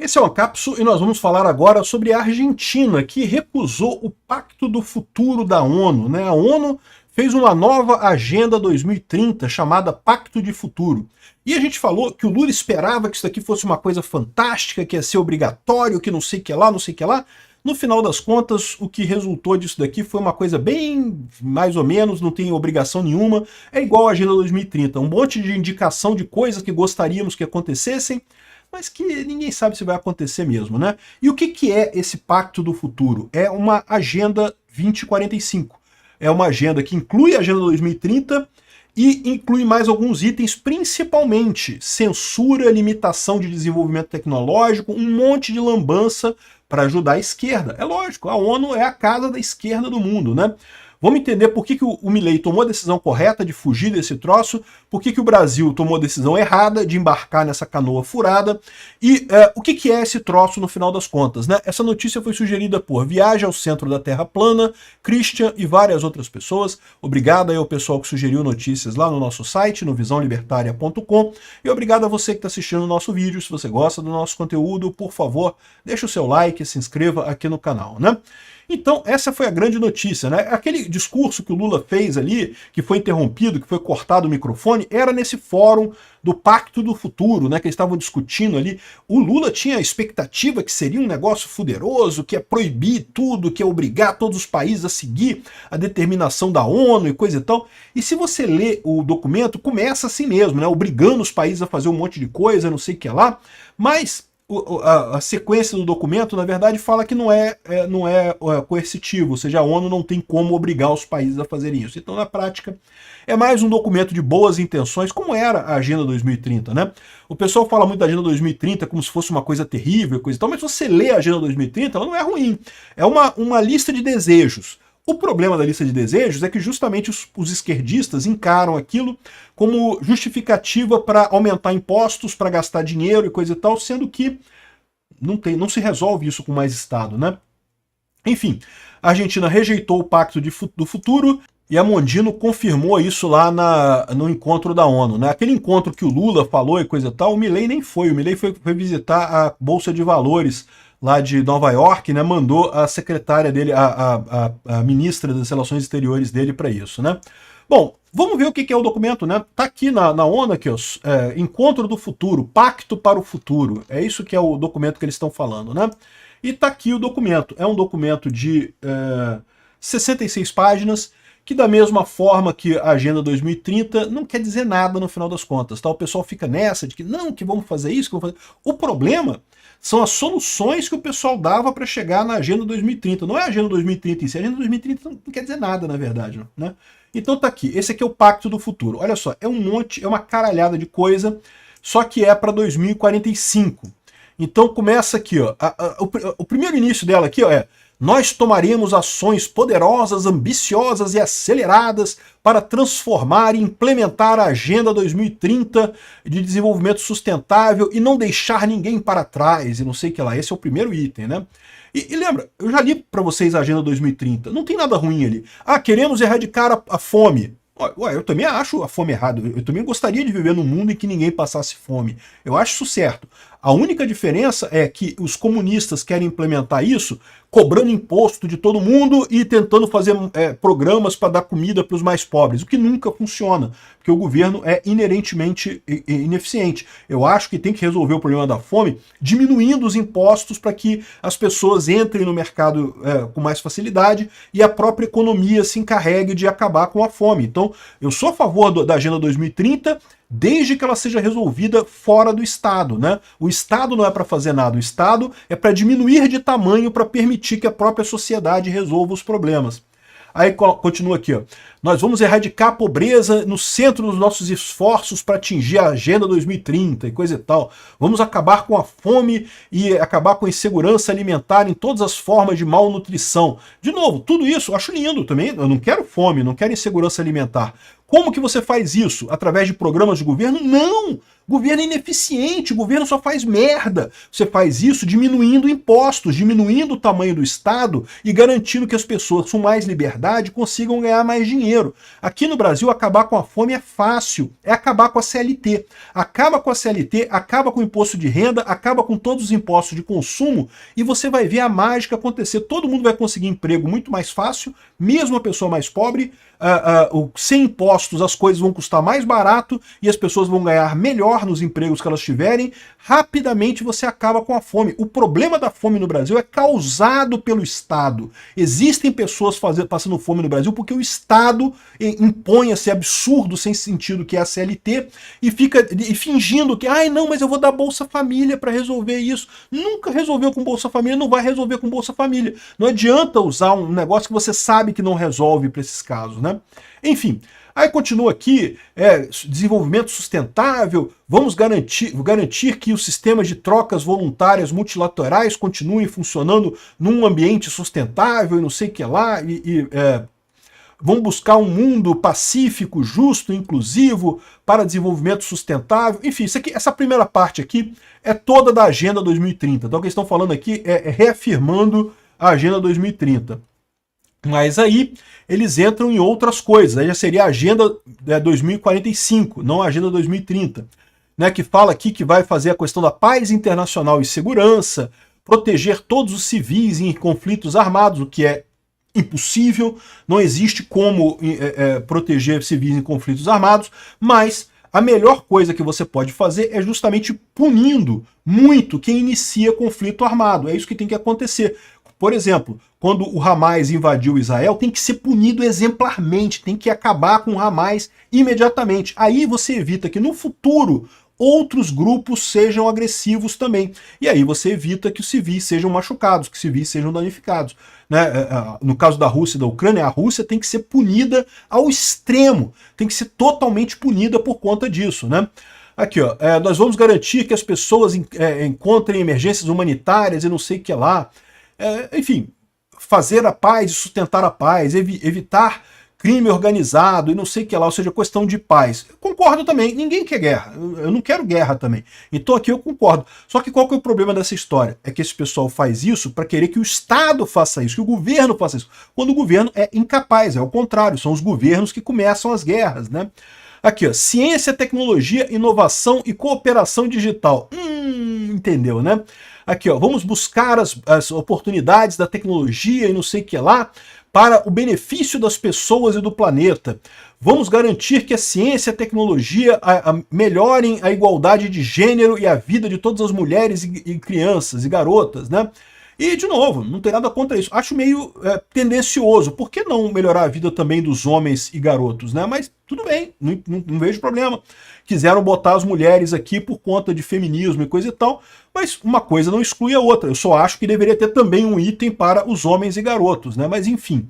Esse é o Ancapso e nós vamos falar agora sobre a Argentina, que recusou o Pacto do Futuro da ONU, né? A ONU fez uma nova Agenda 2030 chamada Pacto de Futuro. E a gente falou que o Lula esperava que isso daqui fosse uma coisa fantástica, que ia ser obrigatório, que não sei o que lá, não sei o que lá. No final das contas, o que resultou disso daqui foi uma coisa bem mais ou menos, não tem obrigação nenhuma, é igual à Agenda 2030, um monte de indicação de coisas que gostaríamos que acontecessem, mas que ninguém sabe se vai acontecer mesmo, né? E o que é esse Pacto do Futuro? É uma Agenda 2045. É uma agenda que inclui a Agenda 2030 e inclui mais alguns itens, principalmente censura, limitação de desenvolvimento tecnológico, um monte de lambança para ajudar a esquerda. É lógico, a ONU é a casa da esquerda do mundo, né? Vamos entender por que o Milei tomou a decisão correta de fugir desse troço, por que o Brasil tomou a decisão errada de embarcar nessa canoa furada, e o que é esse troço no final das contas, né? Essa notícia foi sugerida por Viagem ao Centro da Terra Plana, Christian e várias outras pessoas. Obrigado aí ao pessoal que sugeriu notícias lá no nosso site, no visãolibertaria.com, e obrigado a você que está assistindo o nosso vídeo. Se você gosta do nosso conteúdo, por favor, deixa o seu like e se inscreva aqui no canal, né? Então, essa foi a grande notícia, né? Aquele discurso que o Lula fez ali, que foi interrompido, que foi cortado o microfone, era nesse fórum do Pacto do Futuro, né? Que eles estavam discutindo ali. O Lula tinha a expectativa que seria um negócio fuderoso, que é proibir tudo, que é obrigar todos os países a seguir a determinação da ONU e coisa e tal. E se você lê o documento, começa assim mesmo, né? Obrigando os países a fazer um monte de coisa, não sei o que lá, mas a sequência do documento, na verdade, fala que não é coercitivo, ou seja, a ONU não tem como obrigar os países a fazerem isso. Então, na prática, é mais um documento de boas intenções, como era a Agenda 2030, né? O pessoal fala muito da Agenda 2030 como se fosse uma coisa terrível, coisa e tal, mas se você lê a Agenda 2030, ela não é ruim. É uma lista de desejos. O problema da lista de desejos é que justamente os esquerdistas encaram aquilo como justificativa para aumentar impostos, para gastar dinheiro e coisa e tal, sendo que não se resolve isso com mais Estado, né? Enfim, a Argentina rejeitou o Pacto do Futuro e a Mondino confirmou isso lá no encontro da ONU, né? Aquele encontro que o Lula falou e coisa e tal, o Milei nem foi. O Milei foi visitar a Bolsa de Valores lá de Nova York, né, mandou a secretária dele, a ministra das Relações Exteriores dele para isso, né? Bom, vamos ver o que é o documento, né? Tá aqui na ONU, aqui, ó, Encontro do Futuro, Pacto para o Futuro. É isso que é o documento que eles estão falando, né? E tá aqui o documento. É um documento de 66 páginas, que da mesma forma que a Agenda 2030 não quer dizer nada no final das contas, tá? O pessoal fica nessa de que não, que vamos fazer isso, que vamos fazer... O problema são as soluções que o pessoal dava para chegar na Agenda 2030. Não é a Agenda 2030 em si, a Agenda 2030 não quer dizer nada, na verdade, né? Então tá aqui, esse aqui é o Pacto do Futuro. Olha só, é uma caralhada de coisa, só que é para 2045. Então começa aqui, ó, o primeiro início dela aqui, ó, é: nós tomaremos ações poderosas, ambiciosas e aceleradas para transformar e implementar a Agenda 2030 de desenvolvimento sustentável e não deixar ninguém para trás, e não sei o que lá. Esse é o primeiro item, né? E lembra, eu já li para vocês a Agenda 2030, não tem nada ruim ali. Ah, queremos erradicar a fome. Ué, eu também acho a fome errada. Eu também gostaria de viver num mundo em que ninguém passasse fome. Eu acho isso certo. A única diferença é que os comunistas querem implementar isso cobrando imposto de todo mundo e tentando fazer programas para dar comida para os mais pobres, o que nunca funciona, porque o governo é inerentemente ineficiente. Eu acho que tem que resolver o problema da fome diminuindo os impostos para que as pessoas entrem no mercado com mais facilidade e a própria economia se encarregue de acabar com a fome. Então, eu sou a favor da Agenda 2030, desde que ela seja resolvida fora do Estado, né? O Estado não é para fazer nada, o Estado é para diminuir de tamanho para permitir que a própria sociedade resolva os problemas. Aí continua aqui, ó. Nós vamos erradicar a pobreza no centro dos nossos esforços para atingir a Agenda 2030 e coisa e tal. Vamos acabar com a fome e acabar com a insegurança alimentar em todas as formas de malnutrição. De novo, tudo isso eu acho lindo também. Eu não quero fome, não quero insegurança alimentar. Como que você faz isso? Através de programas de governo? Não! Governo é ineficiente, o governo só faz merda. Você faz isso diminuindo impostos, diminuindo o tamanho do Estado e garantindo que as pessoas com mais liberdade consigam ganhar mais dinheiro. Aqui no Brasil, acabar com a fome é fácil, é acabar com a CLT. Acaba com a CLT, acaba com o imposto de renda, acaba com todos os impostos de consumo e você vai ver a mágica acontecer. Todo mundo vai conseguir emprego muito mais fácil, mesmo a pessoa mais pobre, sem impostos as coisas vão custar mais barato e as pessoas vão ganhar melhor nos empregos que elas tiverem. Rapidamente você acaba com a fome. O problema da fome no Brasil é causado pelo Estado. Existem pessoas passando fome no Brasil porque o Estado impõe esse absurdo sem sentido que é a CLT e fica fingindo que, ai não, mas eu vou dar Bolsa Família para resolver isso. Nunca resolveu com Bolsa Família, não vai resolver com Bolsa Família. Não adianta usar um negócio que você sabe que não resolve para esses casos, né? Enfim, aí continua aqui, desenvolvimento sustentável, vamos garantir que os sistemas de trocas voluntárias multilaterais continuem funcionando num ambiente sustentável e não sei o que lá, vão buscar um mundo pacífico, justo, inclusivo, para desenvolvimento sustentável. Enfim, essa primeira parte aqui é toda da Agenda 2030. Então o que eles estão falando aqui é reafirmando a Agenda 2030. Mas aí eles entram em outras coisas, aí já seria a Agenda 2045, não a Agenda 2030, né, que fala aqui que vai fazer a questão da paz internacional e segurança, proteger todos os civis em conflitos armados, o que é impossível, não existe como proteger civis em conflitos armados, mas a melhor coisa que você pode fazer é justamente punindo muito quem inicia conflito armado, é isso que tem que acontecer. Por exemplo, quando o Hamas invadiu Israel, tem que ser punido exemplarmente, tem que acabar com o Hamas imediatamente. Aí você evita que no futuro outros grupos sejam agressivos também. E aí você evita que os civis sejam machucados, que os civis sejam danificados. Né? No caso da Rússia e da Ucrânia, a Rússia tem que ser punida ao extremo, tem que ser totalmente punida por conta disso, né? Aqui, ó, nós vamos garantir que as pessoas encontrem emergências humanitárias e não sei o que lá. Enfim, fazer a paz e sustentar a paz, evitar crime organizado e não sei o que lá, ou seja, questão de paz. Eu concordo também, ninguém quer guerra, eu não quero guerra também. Então aqui eu concordo. Só que qual que é o problema dessa história? É que esse pessoal faz isso para querer que o Estado faça isso, que o governo faça isso, quando o governo é incapaz, é o contrário, são os governos que começam as guerras, né? Aqui, ó, ciência, tecnologia, inovação e cooperação digital. Entendeu, né? Aqui, ó, vamos buscar as oportunidades da tecnologia e não sei o que lá para o benefício das pessoas e do planeta. Vamos garantir que a ciência e a tecnologia melhorem a igualdade de gênero e a vida de todas as mulheres e crianças e garotas, né? E, de novo, não tem nada contra isso. Acho meio tendencioso. Por que não melhorar a vida também dos homens e garotos, né? Mas tudo bem, não vejo problema. Quiseram botar as mulheres aqui por conta de feminismo e coisa e tal, mas uma coisa não exclui a outra. Eu só acho que deveria ter também um item para os homens e garotos, né? Mas, enfim.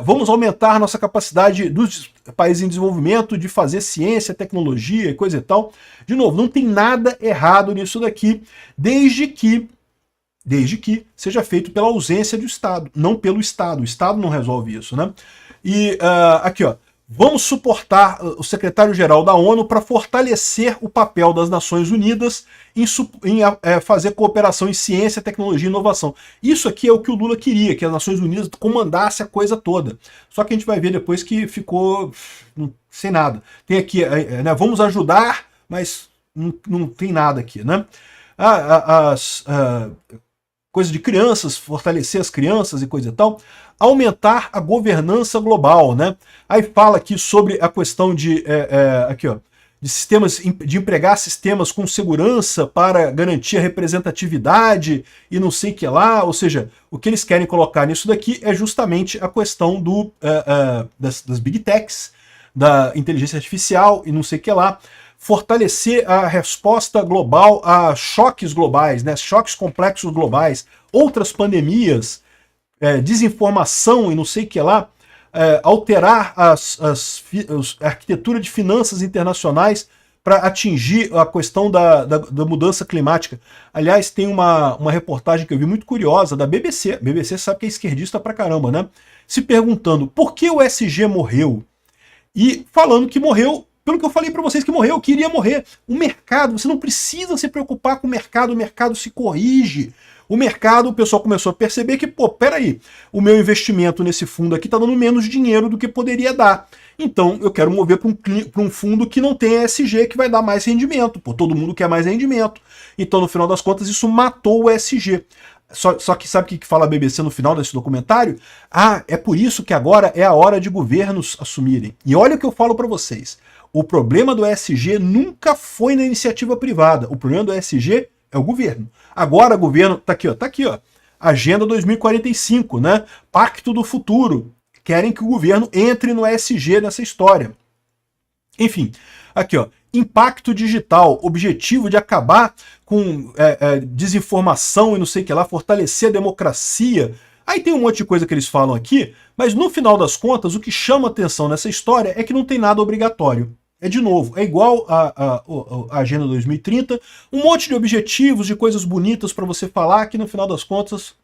Vamos aumentar nossa capacidade dos países em desenvolvimento de fazer ciência, tecnologia e coisa e tal. De novo, não tem nada errado nisso daqui, desde que seja feito pela ausência do Estado, não pelo Estado. O Estado não resolve isso, né? E aqui, ó, vamos suportar o secretário-geral da ONU para fortalecer o papel das Nações Unidas em fazer cooperação em ciência, tecnologia e inovação. Isso aqui é o que o Lula queria, que as Nações Unidas comandasse a coisa toda. Só que a gente vai ver depois que ficou sem nada. Tem aqui, né, vamos ajudar, mas não tem nada aqui, né? Coisa de crianças, fortalecer as crianças e coisa e tal, aumentar a governança global, né? Aí fala aqui sobre a questão de, aqui, ó, de sistemas, de empregar sistemas com segurança para garantir a representatividade e não sei o que lá, ou seja, o que eles querem colocar nisso daqui é justamente a questão das Big Techs, da inteligência artificial e não sei o que lá, fortalecer a resposta global a choques globais, né? Choques complexos globais, outras pandemias, desinformação e não sei o que lá, alterar a arquitetura de finanças internacionais para atingir a questão da mudança climática. Aliás, tem uma reportagem que eu vi muito curiosa da BBC. A BBC sabe que é esquerdista pra caramba, né? Se perguntando por que o SG morreu e falando que morreu Pelo que eu falei para vocês que morreu, que iria morrer. O mercado, você não precisa se preocupar com o mercado se corrige. O mercado, o pessoal começou a perceber que, pô, peraí, o meu investimento nesse fundo aqui está dando menos dinheiro do que poderia dar. Então eu quero mover para um fundo que não tem ESG, que vai dar mais rendimento. Pô, todo mundo quer mais rendimento. Então, no final das contas, isso matou o ESG. Só que sabe o que fala a BBC no final desse documentário? Ah, é por isso que agora é a hora de governos assumirem. E olha o que eu falo para vocês. O problema do ESG nunca foi na iniciativa privada. O problema do ESG é o governo. Agora o governo tá aqui, ó. Agenda 2045, né? Pacto do Futuro. Querem que o governo entre no ESG nessa história. Enfim, aqui, ó. Impacto digital, objetivo de acabar com desinformação e não sei o que lá, fortalecer a democracia. Aí tem um monte de coisa que eles falam aqui, mas no final das contas, o que chama atenção nessa história é que não tem nada obrigatório. É de novo, é igual a Agenda 2030, um monte de objetivos, de coisas bonitas para você falar que no final das contas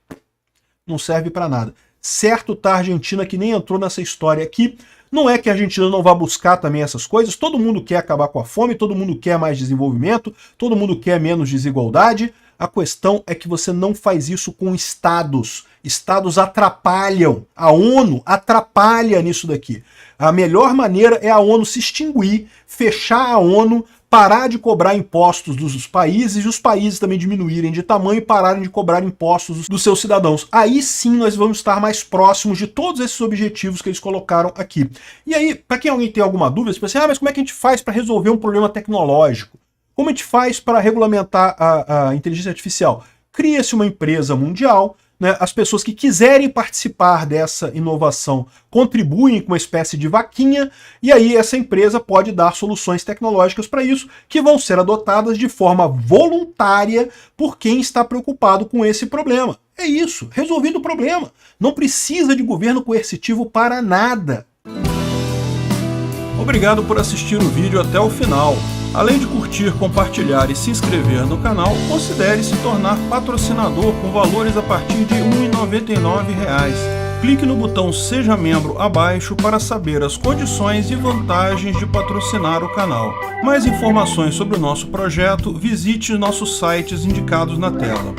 não serve para nada. Certo tá a Argentina que nem entrou nessa história aqui. Não é que a Argentina não vá buscar também essas coisas, todo mundo quer acabar com a fome, todo mundo quer mais desenvolvimento, todo mundo quer menos desigualdade. A questão é que você não faz isso com estados. Estados atrapalham. A ONU atrapalha nisso daqui. A melhor maneira é a ONU se extinguir, fechar a ONU, parar de cobrar impostos dos países e os países também diminuírem de tamanho e pararem de cobrar impostos dos seus cidadãos. Aí sim nós vamos estar mais próximos de todos esses objetivos que eles colocaram aqui. E aí, para quem alguém tem alguma dúvida, você pensa assim, mas como é que a gente faz para resolver um problema tecnológico? Como a gente faz para regulamentar a inteligência artificial? Cria-se uma empresa mundial, né? As pessoas que quiserem participar dessa inovação contribuem com uma espécie de vaquinha, e aí essa empresa pode dar soluções tecnológicas para isso, que vão ser adotadas de forma voluntária por quem está preocupado com esse problema. É isso, resolvido o problema. Não precisa de governo coercitivo para nada. Obrigado por assistir o vídeo até o final. Além de curtir, compartilhar e se inscrever no canal, considere se tornar patrocinador com valores a partir de R$ 1,99. Clique no botão Seja Membro abaixo para saber as condições e vantagens de patrocinar o canal. Mais informações sobre o nosso projeto, visite nossos sites indicados na tela.